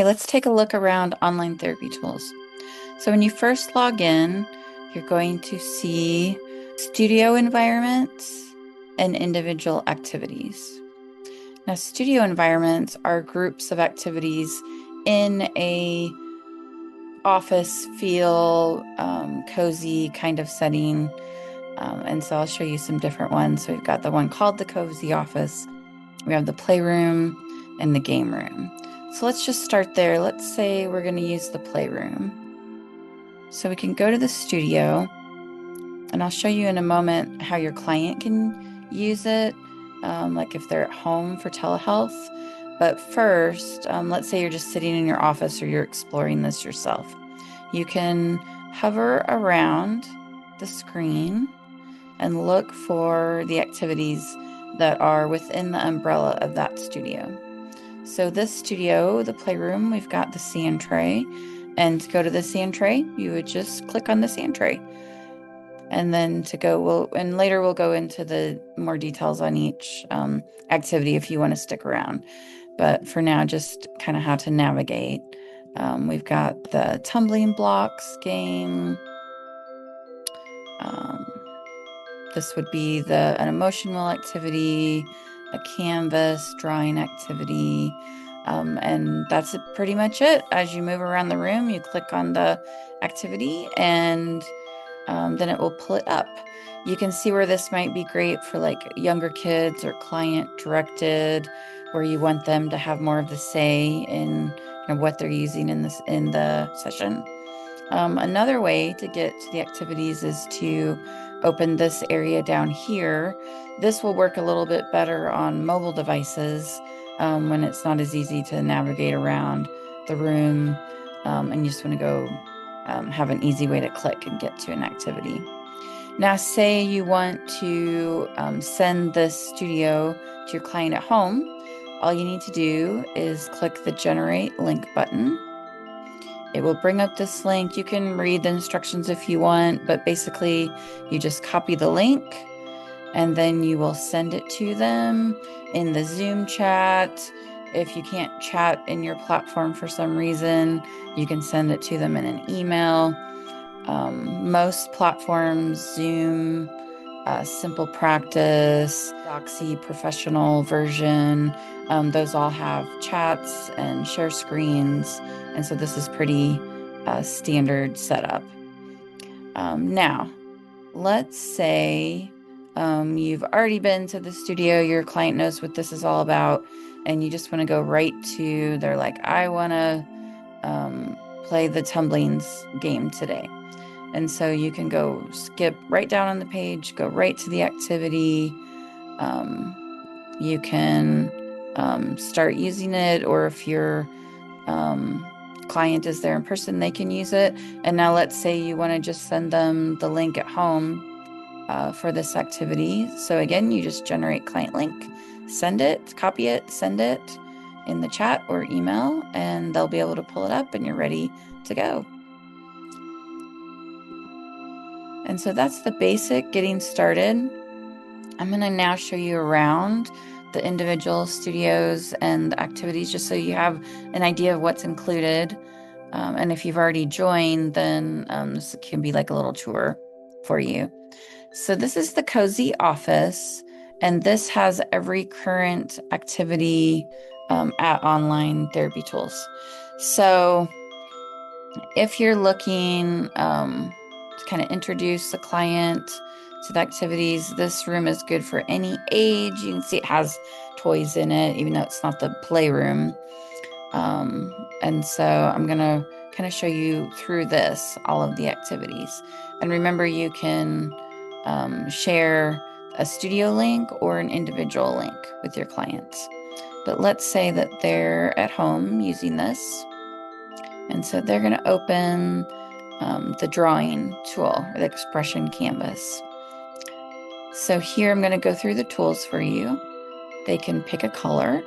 Okay, let's take a look around online therapy tools. So when you first log in, you're going to see studio environments and individual activities. Now, studio environments are groups of activities in a office feel, cozy kind of setting. And so I'll show you some different ones. So we've got the one called the cozy office. We have the playroom and the game room. So let's just start there. Let's say we're going to use the playroom. So we can go to the studio, and I'll show you in a moment how your client can use it, like if they're at home for telehealth. But first, let's say you're just sitting in your office or you're exploring this yourself. You can hover around the screen and look for the activities that are within the umbrella of that studio. So this studio, the playroom, we've got the sand tray. And to go to the sand tray, you would just click on the sand tray. And then to go, and later we'll go into the more details on each activity if you want to stick around. But for now, just kind of how to navigate. We've got the tumbling blocks game. This would be an emotional activity, a canvas drawing activity, and that's pretty much it. As you move around the room, you click on the activity and then it will pull it up. You can see where this might be great for like younger kids or client directed, where you want them to have more of the say in what they're using in the session. Another way to get to the activities is to open this area down here. This will work a little bit better on mobile devices when it's not as easy to navigate around the room and you just want to go have an easy way to click and get to an activity. Now, say you want to send this studio to your client at home. All you need to do is click the Generate Link button. It will bring up this link. You can read the instructions if you want, but basically you just copy the link and then you will send it to them in the Zoom chat. If you can't chat in your platform for some reason, you can send it to them in an email. Most platforms, Zoom, Simple Practice, Doxy Professional version, those all have chats and share screens. And so this is pretty standard setup. Now, let's say you've already been to the studio, your client knows what this is all about, and you just want to go right to, they're like, I want to play the Tumblings game today. And so you can go skip right down on the page, go right to the activity. You can start using it, or if your client is there in person, they can use it. And now let's say you want to just send them the link at home for this activity. So again, you just generate client link, send it, copy it, send it in the chat or email, and they'll be able to pull it up and you're ready to go. And so that's the basic getting started. I'm going to now show you around the individual studios and activities just so you have an idea of what's included. And if you've already joined, then this can be like a little tour for you. So this is the Cozy Office, and this has every current activity at Online Therapy Tools. So if you're looking to kind of introduce the client to the activities, this room is good for any age. You can see it has toys in it, even though it's not the playroom. And so I'm going to kind of show you through this, all of the activities. And remember, you can share a studio link or an individual link with your clients. But let's say that they're at home using this. And so they're going to open the drawing tool, or the expression canvas. So here I'm going to go through the tools for you. They can pick a color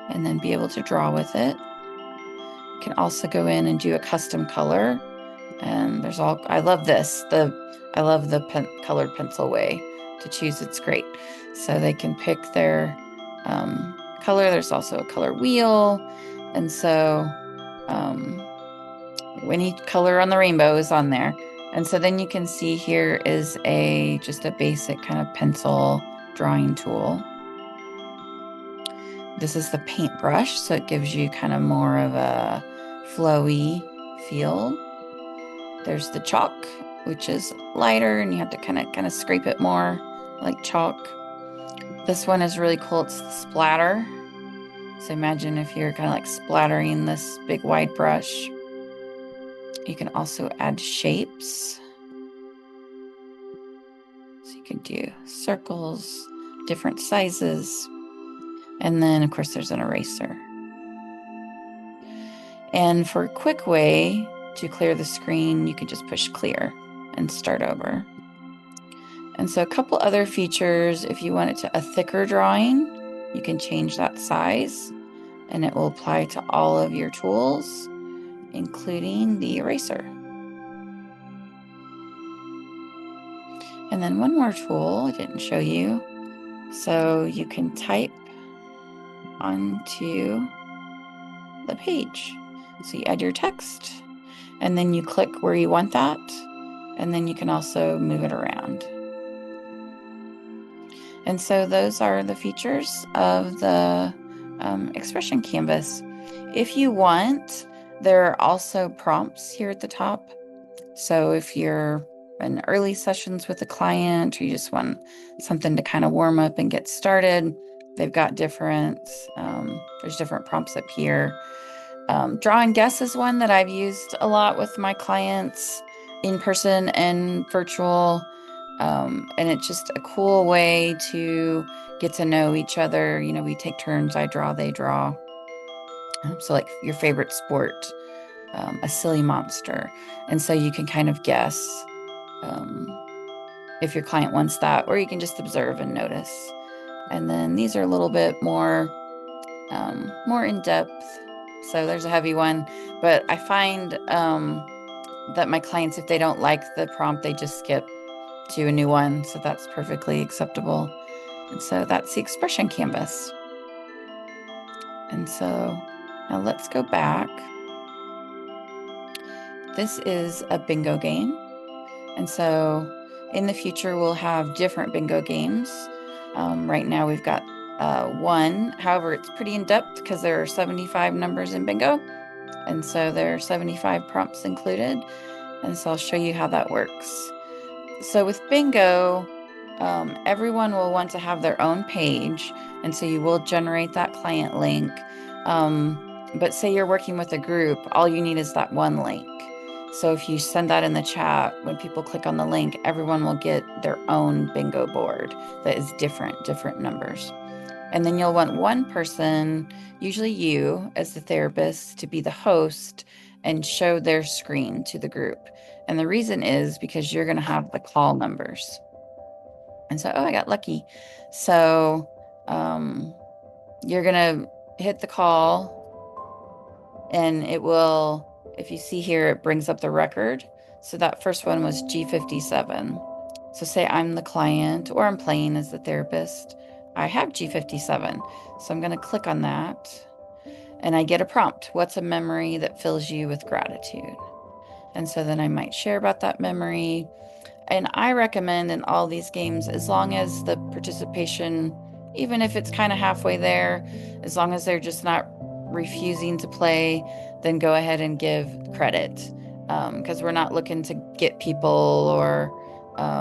and then be able to draw with it. You can also go in and do a custom color. And there's all, I love this. I love the colored pencil way to choose. It's great. So they can pick their color. There's also a color wheel. And so any color on the rainbow is on there. And so then you can see here is just a basic kind of pencil drawing tool. This is the paintbrush, so it gives you kind of more of a flowy feel. There's the chalk, which is lighter, and you have to kind of scrape it more like chalk. This one is really cool. It's the splatter. So imagine if you're kind of like splattering this big wide brush. You can also add shapes. So you can do circles, different sizes. And then, of course, there's an eraser. And for a quick way to clear the screen, you can just push clear and start over. And so a couple other features, if you want it to a thicker drawing, you can change that size and it will apply to all of your tools, including the eraser. And then one more tool I didn't show you. So you can type onto the page. So you add your text and then you click where you want that. And then you can also move it around. And so those are the features of the expression canvas. If you want, there are also prompts here at the top. So if you're in early sessions with a client or you just want something to kind of warm up and get started, they've got there's different prompts up here. Draw and guess is one that I've used a lot with my clients in person and virtual. And it's just a cool way to get to know each other. You know, we take turns, I draw, they draw. So like your favorite sport, a silly monster. And so you can kind of guess if your client wants that, or you can just observe and notice. And then these are a little bit more in depth. So there's a heavy one, but I find that my clients, if they don't like the prompt, they just skip to a new one. So that's perfectly acceptable. And so that's the expression canvas. And so now let's go back. This is a bingo game. And so in the future, we'll have different bingo games. Right now we've got one. However, it's pretty in-depth because there are 75 numbers in bingo. And so there are 75 prompts included. And so I'll show you how that works. So with bingo, everyone will want to have their own page. And so you will generate that client link. But say you're working with a group, all you need is that one link. So if you send that in the chat, when people click on the link, everyone will get their own bingo board that is different numbers. And then you'll want one person, usually you as the therapist, to be the host and show their screen to the group. And the reason is because you're going to have the call numbers. And so, I got lucky. So you're going to hit the call and it will, if you see here, it brings up the record. So that first one was G57. So say I'm the client or I'm playing as the therapist. I have G57. So I'm going to click on that and I get a prompt. What's a memory that fills you with gratitude? And so then I might share about that memory. And I recommend in all these games, as long as the participation, even if it's kind of halfway there, as long as they're just not refusing to play, then go ahead and give credit. Because we're not looking to get people or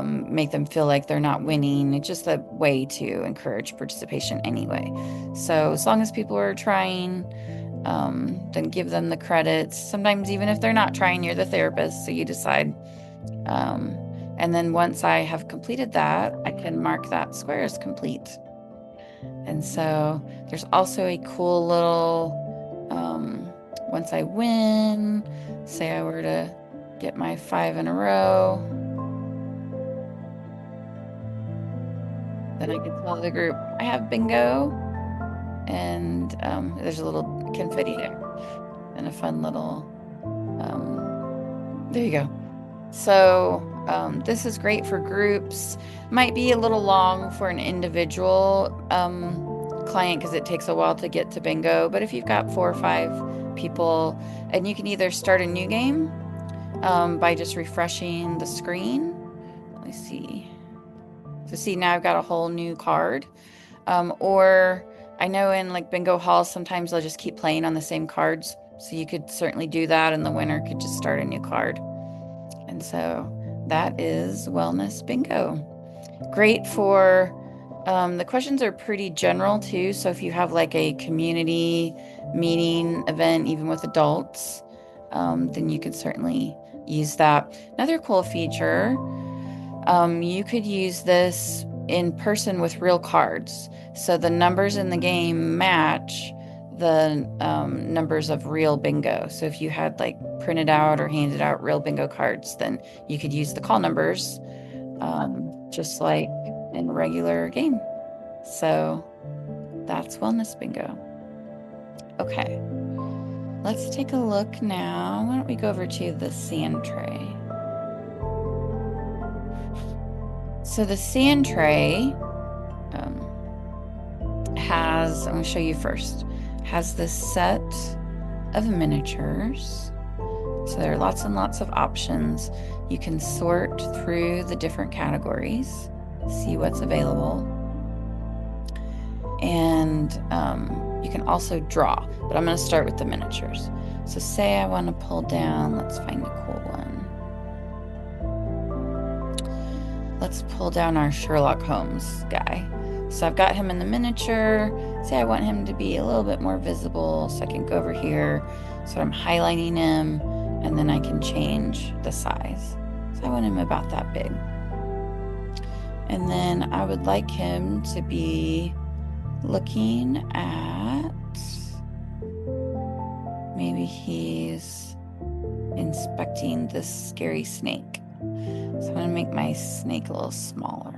make them feel like they're not winning. It's just a way to encourage participation anyway. So as long as people are trying, then give them the credits. Sometimes even if they're not trying, you're the therapist, so you decide. And then once I have completed that, I can mark that square as complete. And so there's also a cool little, once I win, say I were to get my 5 in a row, then I can tell the group I have bingo. And there's a little confetti there and a fun little, there you go. So this is great for groups. Might be a little long for an individual client because it takes a while to get to bingo. But if you've got 4 or 5 people, and you can either start a new game by just refreshing the screen. Let me see. So see, now I've got a whole new card. Or I know in like bingo halls, sometimes they'll just keep playing on the same cards. So you could certainly do that, and the winner could just start a new card. And so that is Wellness Bingo. Great for, the questions are pretty general too. So if you have like a community meeting event, even with adults, then you could certainly use that. Another cool feature, you could use this in person with real cards. So the numbers in the game match the numbers of real bingo. So if you had like printed out or handed out real bingo cards, then you could use the call numbers just like in a regular game. So that's Wellness Bingo. Okay, let's take a look now. Why don't we go over to the sand tray? So the sand tray has, I'm going to show you first, has this set of miniatures. So there are lots and lots of options. You can sort through the different categories, see what's available. And you can also draw, but I'm going to start with the miniatures. So say I want to pull down, let's find a cool one. Let's pull down our Sherlock Holmes guy. So I've got him in the miniature. Say I want him to be a little bit more visible, so I can go over here. So I'm highlighting him, and then I can change the size. So I want him about that big. And then I would like him to be looking at, maybe he's inspecting this scary snake. So I'm going to make my snake a little smaller.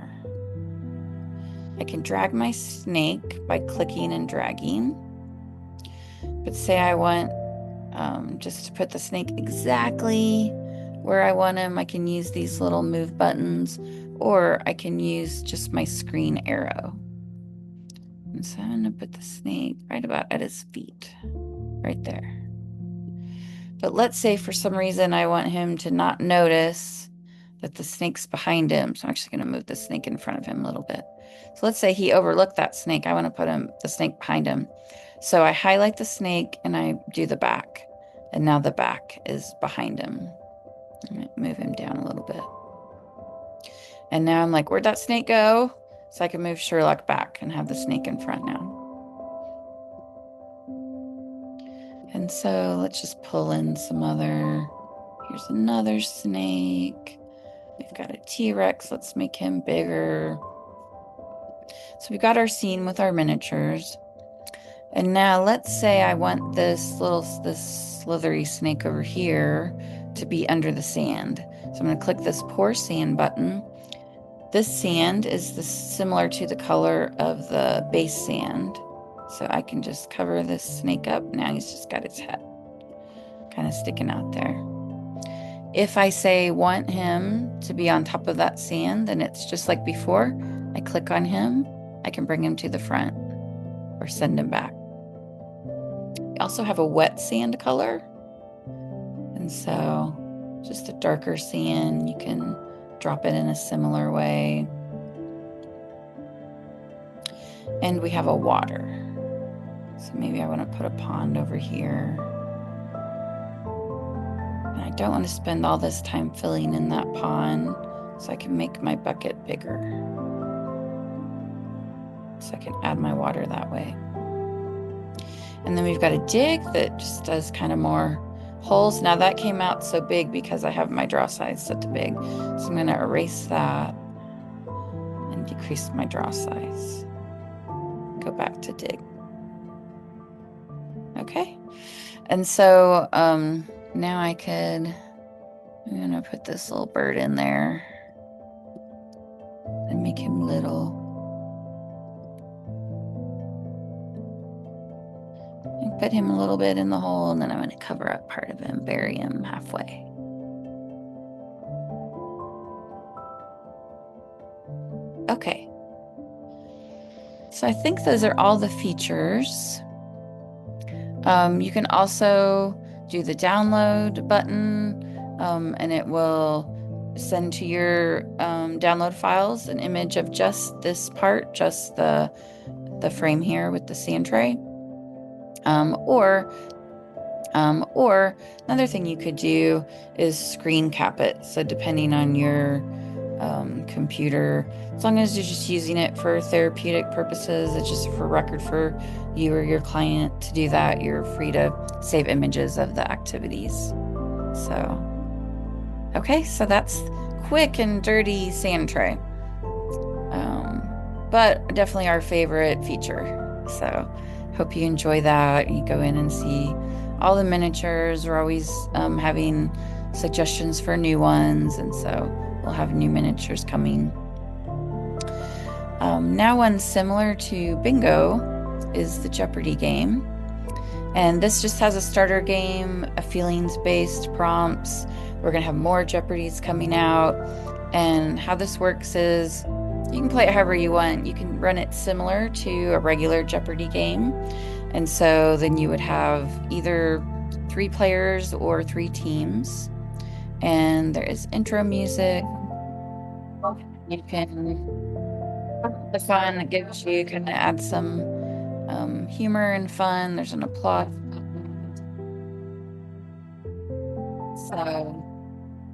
I can drag my snake by clicking and dragging. But say I want just to put the snake exactly where I want him, I can use these little move buttons, or I can use just my screen arrow. And so I'm going to put the snake right about at his feet, right there. But let's say for some reason I want him to not notice that the snake's behind him. So I'm actually going to move the snake in front of him a little bit. So let's say he overlooked that snake. I want to put the snake behind him. So I highlight the snake and I do the back. And now the back is behind him. I'm going to move him down a little bit. And now I'm like, where'd that snake go? So I can move Sherlock back and have the snake in front now. And so let's just pull in some other, here's another snake. We've got a T-Rex, let's make him bigger. So we've got our scene with our miniatures. And now let's say I want this slithery snake over here to be under the sand. So I'm going to click this Pour Sand button. This sand is similar to the color of the base sand. So I can just cover this snake up. Now he's just got his head kind of sticking out there. If I say want him to be on top of that sand, then it's just like before. I click on him, I can bring him to the front or send him back. We also have a wet sand color. And so just a darker sand, you can drop it in a similar way. And we have a water. So maybe I want to put a pond over here. And I don't want to spend all this time filling in that pond, so I can make my bucket bigger. So I can add my water that way. And then we've got a dig that just does kind of more holes. Now that came out so big because I have my draw size set to big. So I'm going to erase that and decrease my draw size. Go back to dig. Okay. And so now I'm going to put this little bird in there and make him little. And put him a little bit in the hole, and then I'm going to cover up part of him, bury him halfway. Okay. So I think those are all the features. You can also do the download button, and it will send to your download files an image of just this part, just the frame here with the sand tray. Or another thing you could do is screen cap it. So depending on your computer, as long as you're just using it for therapeutic purposes, it's just for record for you or your client to do that, you're free to save images of the activities. So, okay, so that's quick and dirty sand tray. But definitely our favorite feature. So hope you enjoy that. You go in and see all the miniatures. We're always having suggestions for new ones, and so we'll have new miniatures coming. Now one similar to Bingo is the Jeopardy game. And this just has a starter game, a feelings-based prompts. We're gonna have more Jeopardies coming out. And how this works is you can play it however you want. You can run it similar to a regular Jeopardy game. And so then you would have either 3 players or 3 teams. And there is intro music. You can, the fun it gives you, kind of add some humor and fun. There's an applause. So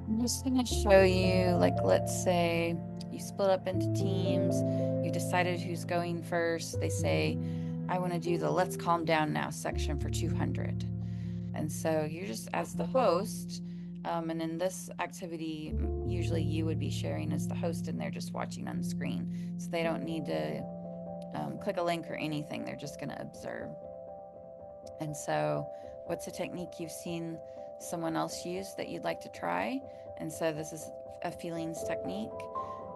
I'm just going to show you, like, let's say you split up into teams. You decided who's going first. They say, I want to do the let's calm down now section for 200. And so you're just as the host, and in this activity, usually you would be sharing as the host and they're just watching on the screen. So they don't need to click a link or anything. They're just going to observe. And so what's a technique you've seen someone else use that you'd like to try? And so this is a feelings technique.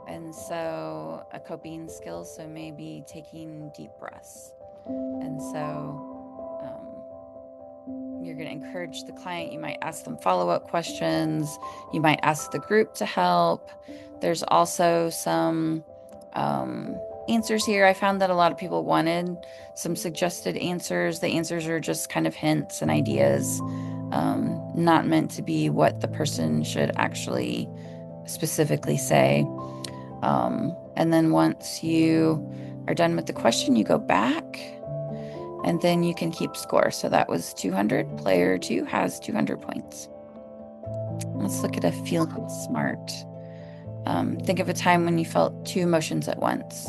And so a coping skill, so maybe taking deep breaths. And so you're going to encourage the client. You might ask them follow-up questions. You might ask the group to help. There's also some answers here. I found that a lot of people wanted some suggested answers. The answers are just kind of hints and ideas, not meant to be what the person should actually specifically say. And then once you are done with the question, you go back and then you can keep score. So that was 200. Player 2 has 200 points. Let's look at a feeling smart. Think of a time when you felt 2 emotions at once.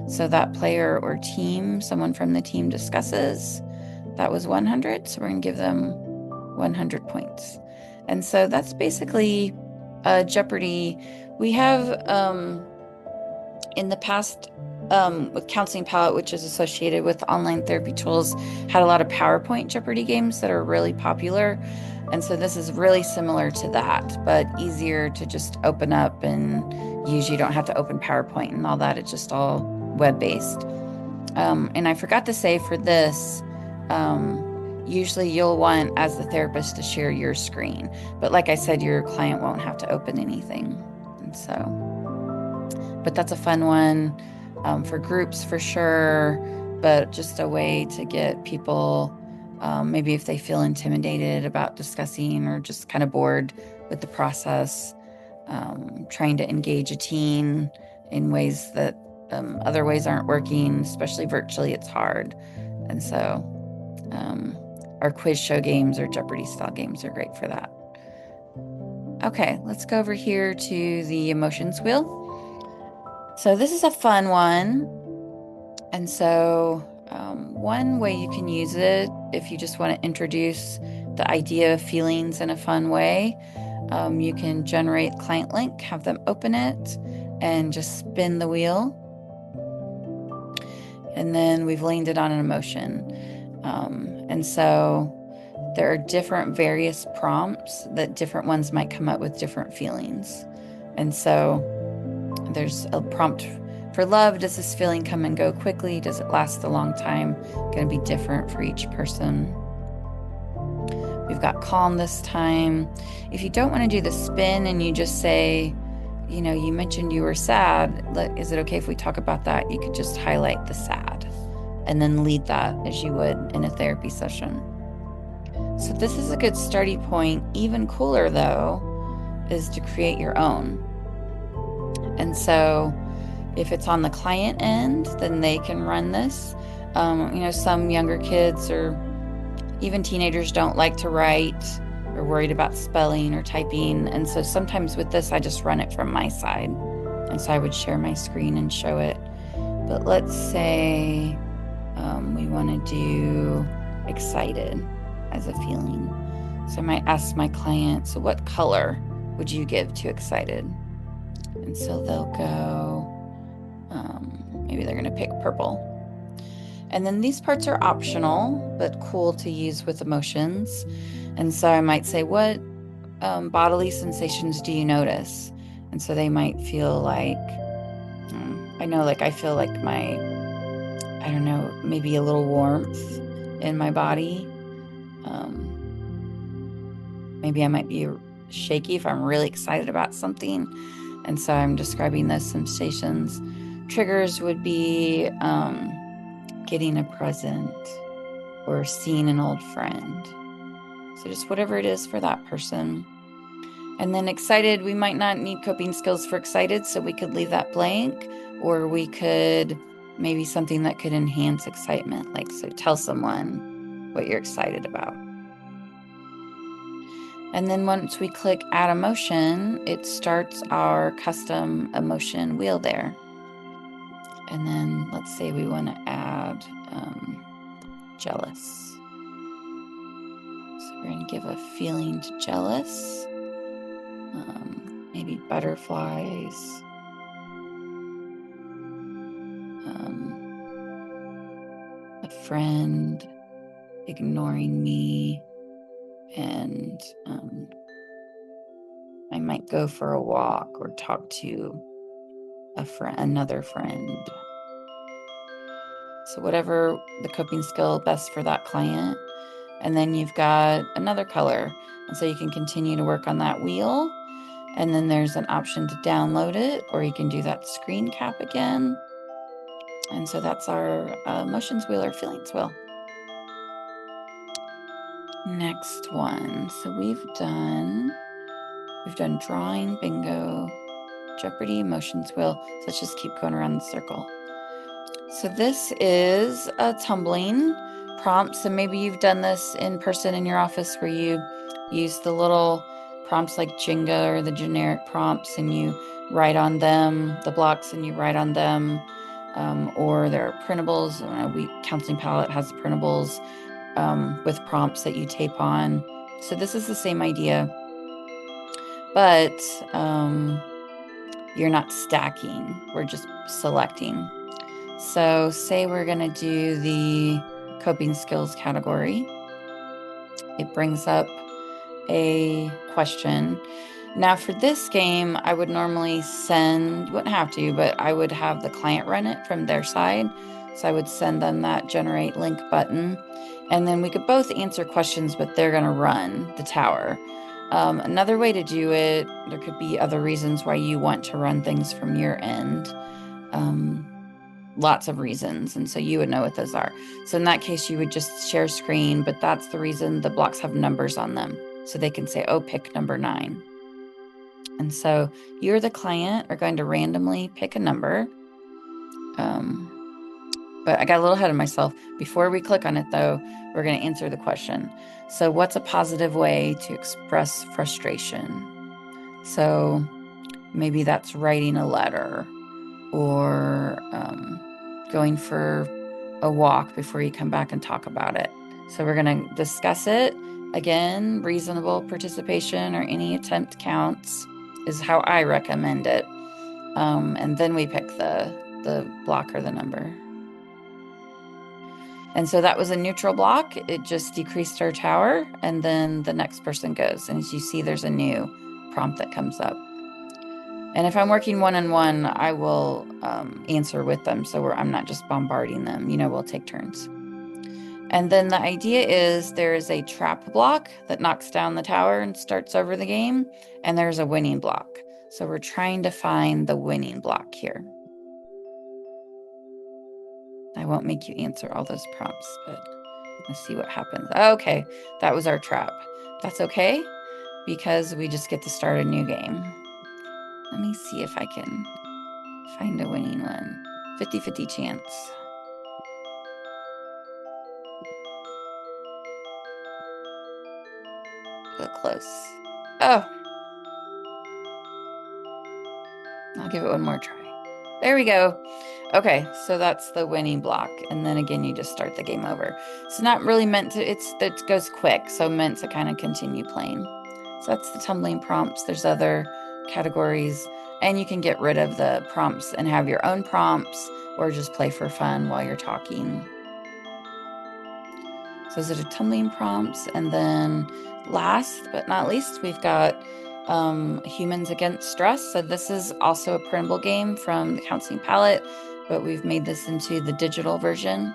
So that player or team, someone from the team discusses, that was 100. So we're going to give them 100 points. And so that's basically Jeopardy. We have in the past with Counseling Palette, which is associated with online therapy tools, had a lot of PowerPoint Jeopardy games that are really popular. And so this is really similar to that, but easier to just open up and use. You don't have to open PowerPoint and all that. It's just all web-based. And I forgot to say for this, usually you'll want, as the therapist, to share your screen. But like I said, your client won't have to open anything. And so, but that's a fun one for groups for sure, but just a way to get people, maybe if they feel intimidated about discussing or just kind of bored with the process, trying to engage a teen in ways that other ways aren't working, especially virtually, it's hard. And so our quiz show games or Jeopardy style games are great for that. Okay, let's go over here to the emotions wheel. So this is a fun one. And so one way you can use it, if you just want to introduce the idea of feelings in a fun way, you can generate client link, have them open it, and just spin the wheel. And then we've landed on an emotion. And so there are different various prompts that different ones might come up with different feelings. And so there's a prompt for love. Does this feeling come and go quickly? Does it last a long time? Going to be different for each person. We've got calm this time. If you don't want to do the spin and you just say, you know, you mentioned you were sad. Is it okay if we talk about that? You could just highlight the sad. and then lead that as you would in a therapy session. So this is a good starting point. Even cooler, though, is to create your own. And so if it's on the client end, then they can run this. Some younger kids or even teenagers don't like to write or worried about spelling or typing. And so sometimes with this, I just run it from my side. And so I would share my screen and show it. But let's say we want to do excited as a feeling. So I might ask my client, so what color would you give to excited? And so they'll go, maybe they're going to pick purple. And then these parts are optional, but cool to use with emotions. And so I might say, what bodily sensations do you notice? And so they might feel like, I feel like maybe a little warmth in my body. Maybe I might be shaky if I'm really excited about something. And so I'm describing those sensations. Triggers would be getting a present or seeing an old friend. So just whatever it is for that person. And then excited, we might not need coping skills for excited, so we could leave that blank, or we could maybe something that could enhance excitement, like so tell someone what you're excited about. And then once we click add emotion, it starts our custom emotion wheel there. And then let's say we want to add jealous. So we're going to give a feeling to jealous. Maybe butterflies. A friend ignoring me. And I might go for a walk or talk to another friend. So whatever the coping skill best for that client. And then you've got another color. And so you can continue to work on that wheel. And then there's an option to download it, or you can do that screen cap again. And so that's our emotions wheel or feelings wheel. Next one. So we've done drawing, bingo, Jeopardy, emotions wheel. So let's just keep going around the circle. So this is a tumbling prompt. So maybe you've done this in person in your office where you use the little prompts like Jenga or the generic prompts, and you write on them, the blocks, and you write on them. Or there are printables. Counseling Palette has printables with prompts that you tape on. So this is the same idea, but you're not stacking. We're just selecting. So say we're going to do the coping skills category. It brings up a question. Now for this game, I would normally you wouldn't have to, but I would have the client run it from their side. So I would send them that generate link button. And then we could both answer questions, but they're going to run the tower. Another way to do it, there could be other reasons why you want to run things from your end. Lots of reasons, and so you would know what those are. So in that case, you would just share screen, but that's the reason the blocks have numbers on them. So they can say, oh, pick number 9. And so you or the client are going to randomly pick a number. But I got a little ahead of myself. Before we click on it, though, we're going to answer the question. So what's a positive way to express frustration? So maybe that's writing a letter, or going for a walk before you come back and talk about it. So we're going to discuss it. Again, reasonable participation or any attempt counts is how I recommend it. And then we pick the block or the number. And so that was a neutral block. It just decreased our tower, and then the next person goes. And as you see, there's a new prompt that comes up. And if I'm working one-on-one, I will answer with them, so I'm not just bombarding them. We'll take turns. And then the idea is there is a trap block that knocks down the tower and starts over the game, and there's a winning block. So we're trying to find the winning block here. I won't make you answer all those prompts, but let's see what happens. Okay, that was our trap. That's okay, because we just get to start a new game. Let me see if I can find a winning one. 50-50 chance. Look close. Oh, I'll give it one more try. There we go. Okay, so that's the winning block. And then again, you just start the game over. It's not really meant to, it goes quick, so meant to kind of continue playing. So that's the tumbling prompts. There's other categories, and you can get rid of the prompts and have your own prompts or just play for fun while you're talking. So those are the tumbling prompts. And then last but not least, we've got Humans Against Stress. So this is also a printable game from the Counseling Palette, but we've made this into the digital version.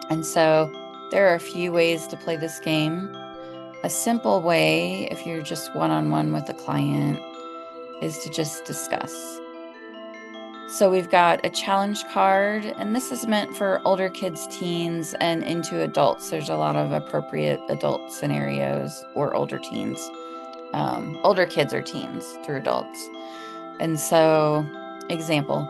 And so there are a few ways to play this game. A simple way, if you're just one-on-one with a client, is to just discuss. So we've got a challenge card, and this is meant for older kids, teens, and into adults. There's a lot of appropriate adult scenarios or older teens. Older kids or teens through adults. And so, example,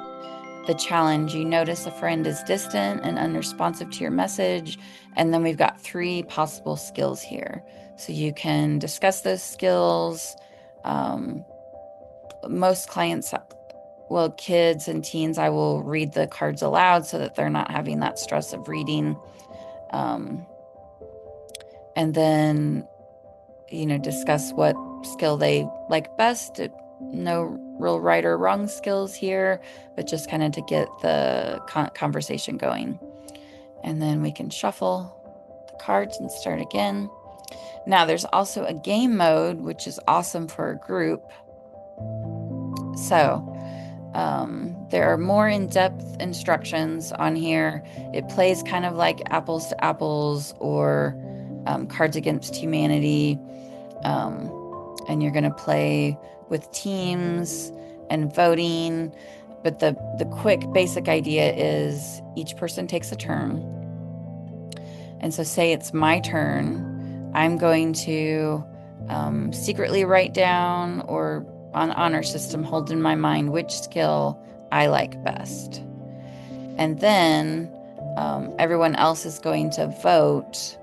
the challenge, you notice a friend is distant and unresponsive to your message. And then we've got 3 possible skills here. So you can discuss those skills. Most clients, well, kids and teens, I will read the cards aloud so that they're not having that stress of reading. And then, discuss what skill they like best. No real right or wrong skills here, but just kind of to get the conversation going. And then we can shuffle the cards and start again. Now there's also a game mode, which is awesome for a group. So there are more in-depth instructions on here. It plays kind of like Apples to Apples or Cards Against Humanity. And you're going to play with teams and voting. But the quick basic idea is each person takes a turn. And so say it's my turn, I'm going to secretly write down or on honor system hold in my mind which skill I like best. And then everyone else is going to vote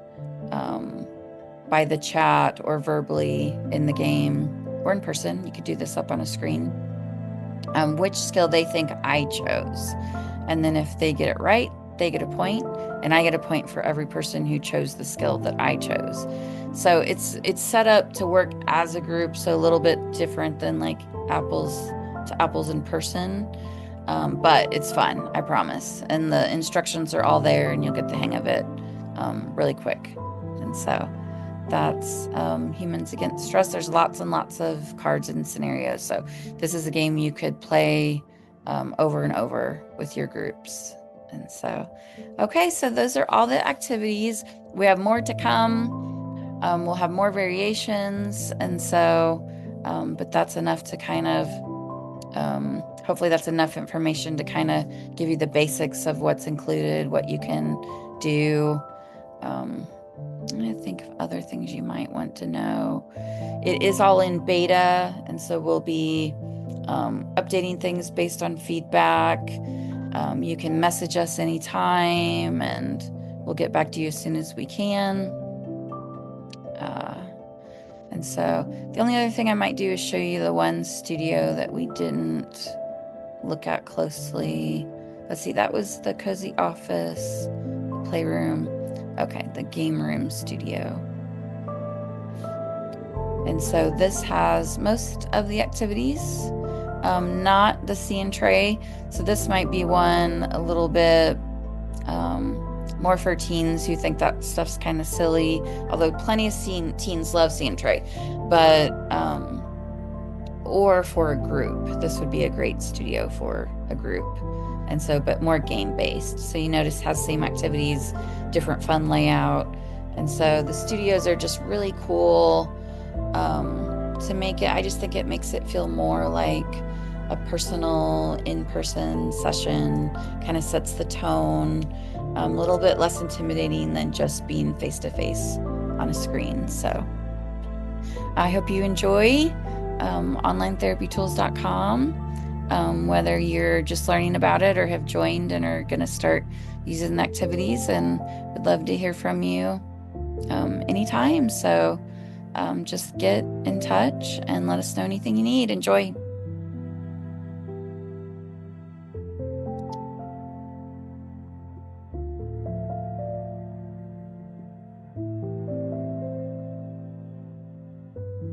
by the chat or verbally in the game or in person. You could do this up on a screen. Which skill they think I chose. And then if they get it right, they get a point, and I get a point for every person who chose the skill that I chose. So it's set up to work as a group, so a little bit different than like Apples to Apples in person. But it's fun, I promise. And the instructions are all there, and you'll get the hang of it really quick. And so that's Humans Against Stress. There's lots and lots of cards and scenarios. So this is a game you could play over and over with your groups. And so, okay, so those are all the activities. We have more to come. We'll have more variations. And so, but that's enough to kind of, hopefully that's enough information to kind of give you the basics of what's included, what you can do. I think of other things you might want to know. It is all in beta, and so we'll be updating things based on feedback. You can message us anytime, and we'll get back to you as soon as we can. And so the only other thing I might do is show you the one studio that we didn't look at closely. Let's see, that was the cozy office, the playroom. Okay, the game room studio. And so this has most of the activities, not the see and tray. So this might be one a little bit more for teens who think that stuff's kind of silly, although plenty of teens love see and tray. But, or for a group, this would be a great studio for a group. And so, but more game-based. So you notice it has same activities, different fun layout. And so the studios are just really cool to make it. I just think it makes it feel more like a personal in-person session, kind of sets the tone, a little bit less intimidating than just being face-to-face on a screen. So I hope you enjoy onlinetherapytools.com, whether you're just learning about it or have joined and are going to start using the activities, and would love to hear from you anytime. So just get in touch and let us know anything you need. Enjoy.